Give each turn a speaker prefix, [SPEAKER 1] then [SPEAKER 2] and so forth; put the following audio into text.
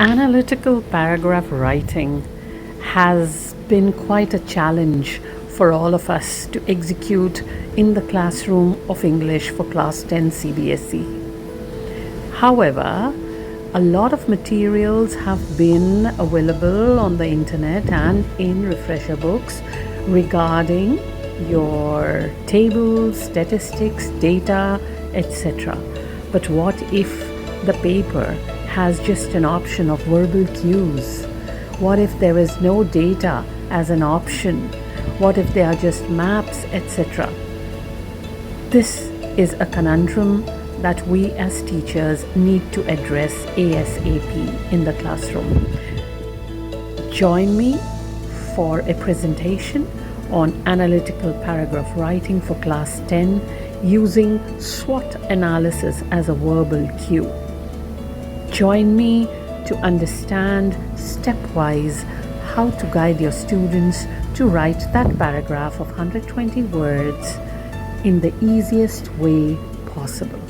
[SPEAKER 1] Analytical paragraph writing has been quite a challenge for all of us to execute in the classroom of English for Class 10 CBSE. However, a lot of materials have been available on the internet and in refresher books regarding your tables, statistics, data, etc. But what if the paper has just an option of verbal cues? What if there is no data as an option? What if they are just maps, etc.? This is a conundrum that we as teachers need to address ASAP in the classroom. Join me for a presentation on analytical paragraph writing for Class 10 using SWOT analysis as a verbal cue. Join me to understand stepwise how to guide your students to write that paragraph of 120 words in the easiest way possible.